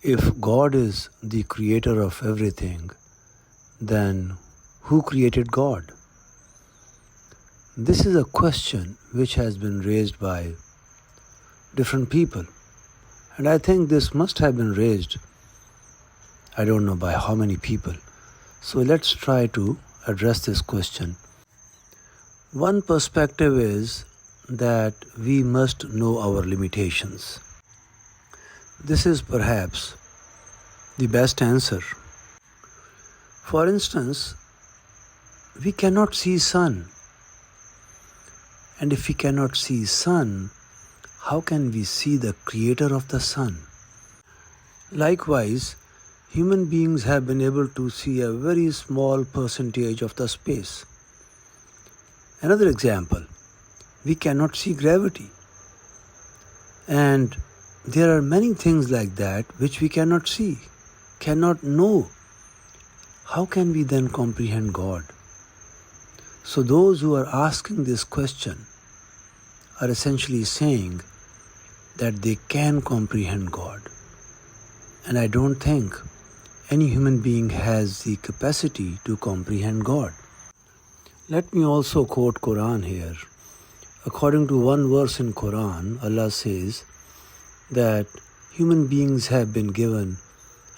If God is the creator of everything, then who created God? This is a question which has been raised by different people. And I think this must have been raised, I don't know by how many people. So let's try to address this question. One perspective is that we must know our limitations. This is perhaps the best answer. For instance, we cannot see sun. And if we cannot see sun, how can we see the creator of the sun? Likewise, human beings have been able to see a very small percentage of the space. Another example, we cannot see gravity. And there are many things like that which we cannot see, cannot know. How can we then comprehend God? So those who are asking this question are essentially saying that they can comprehend God. And I don't think any human being has the capacity to comprehend God. Let me also quote Quran here. According to one verse in Quran, Allah says that human beings have been given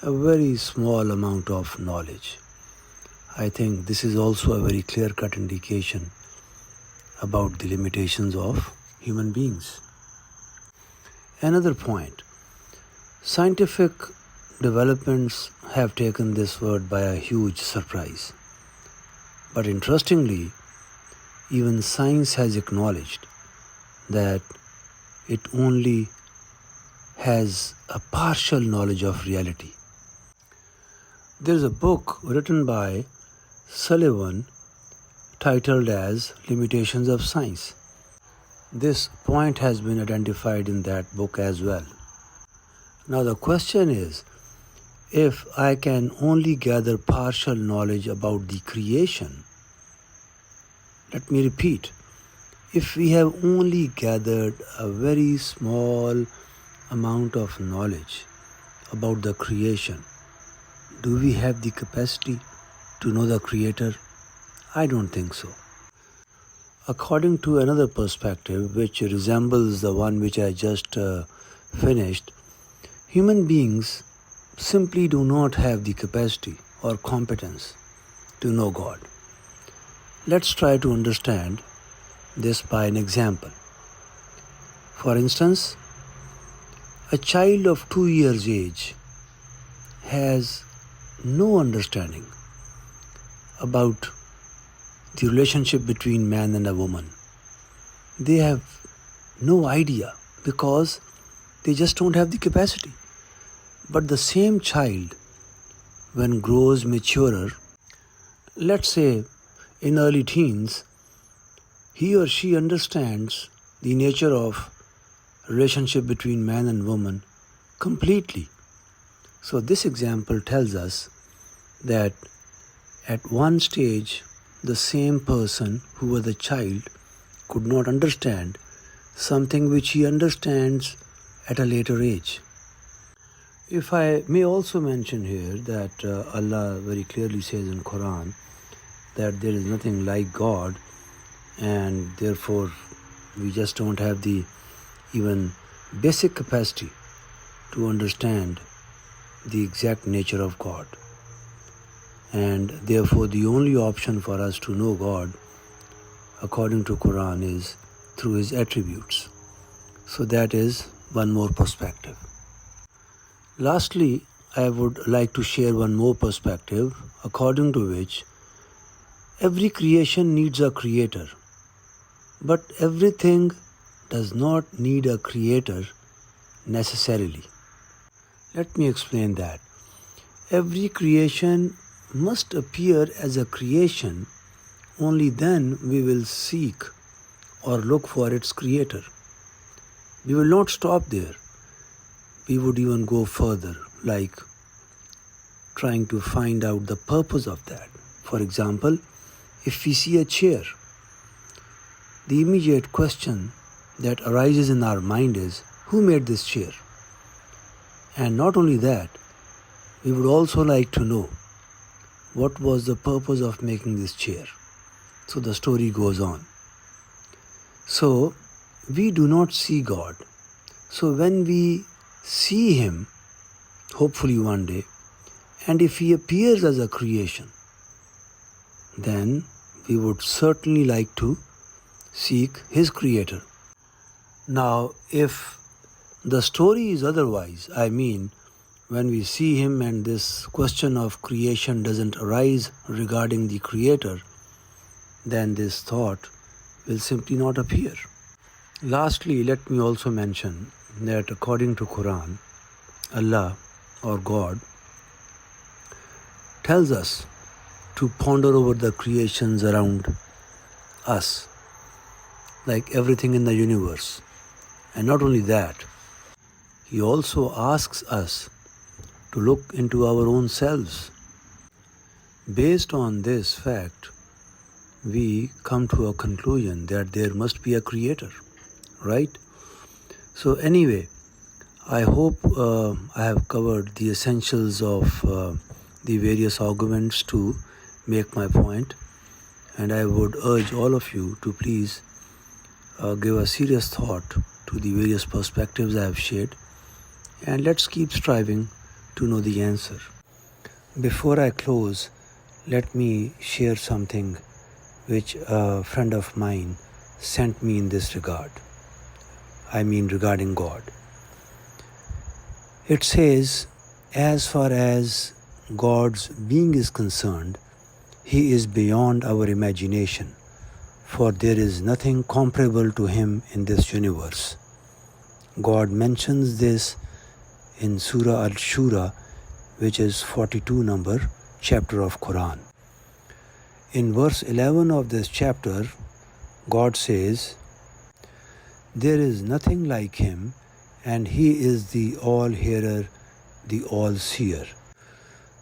a very small amount of knowledge. I think this is also a very clear-cut indication about the limitations of human beings. Another point, scientific developments have taken this word by a huge surprise. But interestingly, even science has acknowledged that it only has a partial knowledge of reality. There is a book written by Sullivan titled as Limitations of Science. This point has been identified in that book as well. Now the question is, if I can only gather partial knowledge about the creation, let me repeat, if we have only gathered a very small amount of knowledge about the creation, do we have the capacity to know the Creator? I don't think so. According to another perspective, which resembles the one which I just finished, human beings simply do not have the capacity or competence to know God. Let's try to understand this by an example. For instance, a child of 2 years age has no understanding about the relationship between man and a woman. They have no idea because they just don't have the capacity. But the same child, when grows maturer, let's say in early teens, he or she understands the nature of relationship between man and woman completely. So this example tells us that at one stage, the same person who was a child could not understand something which he understands at a later age. If I may also mention here that Allah very clearly says in Quran that there is nothing like God, and therefore we just don't have the even basic capacity to understand the exact nature of God. And therefore the only option for us to know God according to Quran is through His attributes. So that is one more perspective. Lastly, I would like to share one more perspective according to which every creation needs a creator, but everything does not need a creator necessarily. Let me explain that. Every creation must appear as a creation, only then we will seek or look for its creator. We will not stop there. We would even go further, like trying to find out the purpose of that. For example, if we see a chair, the immediate question that arises in our mind is, who made this chair? And not only that, we would also like to know what was the purpose of making this chair. So the story goes on. So we do not see God. So when we see Him, hopefully one day, and if He appears as a creation, then we would certainly like to seek His Creator. Now, if the story is otherwise, I mean, when we see Him and this question of creation doesn't arise regarding the Creator, then this thought will simply not appear. Lastly, let me also mention that according to Quran, Allah or God tells us to ponder over the creations around us, like everything in the universe. And not only that, He also asks us to look into our own selves. Based on this fact, we come to a conclusion that there must be a creator, right? So anyway, I hope I have covered the essentials of the various arguments to make my point, and I would urge all of you to please give a serious thought to the various perspectives I have shared, and let's keep striving to know the answer. Before I close, let me share something which a friend of mine sent me in this regard. I mean regarding God. It says, as far as God's being is concerned, He is beyond our imagination, for there is nothing comparable to Him in this universe. God mentions this in Surah Al-Shura, which is 42 number chapter of Quran. In verse 11 of this chapter, God says, there is nothing like Him, and He is the all-hearer, the all-seer.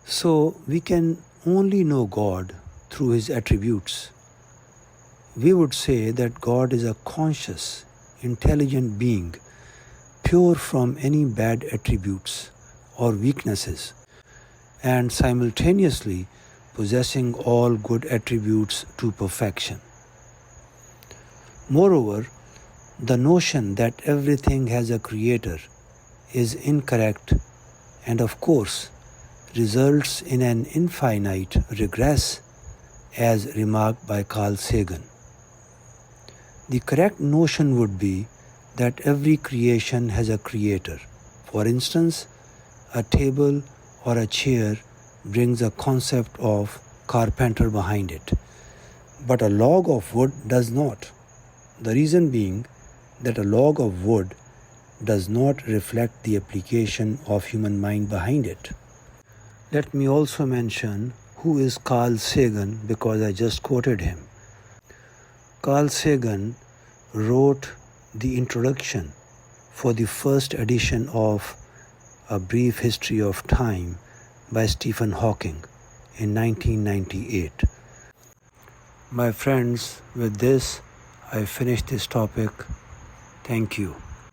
So we can only know God through His attributes. We would say that God is a conscious, intelligent being, pure from any bad attributes or weaknesses, and simultaneously possessing all good attributes to perfection. Moreover, the notion that everything has a creator is incorrect and of course results in an infinite regress, as remarked by Carl Sagan. The correct notion would be that every creation has a creator. For instance, a table or a chair brings a concept of carpenter behind it, but a log of wood does not. The reason being that a log of wood does not reflect the application of human mind behind it. Let me also mention who is Carl Sagan, because I just quoted him. Carl Sagan wrote the introduction for the first edition of A Brief History of Time by Stephen Hawking in 1998. My friends, with this, I finish this topic. Thank you.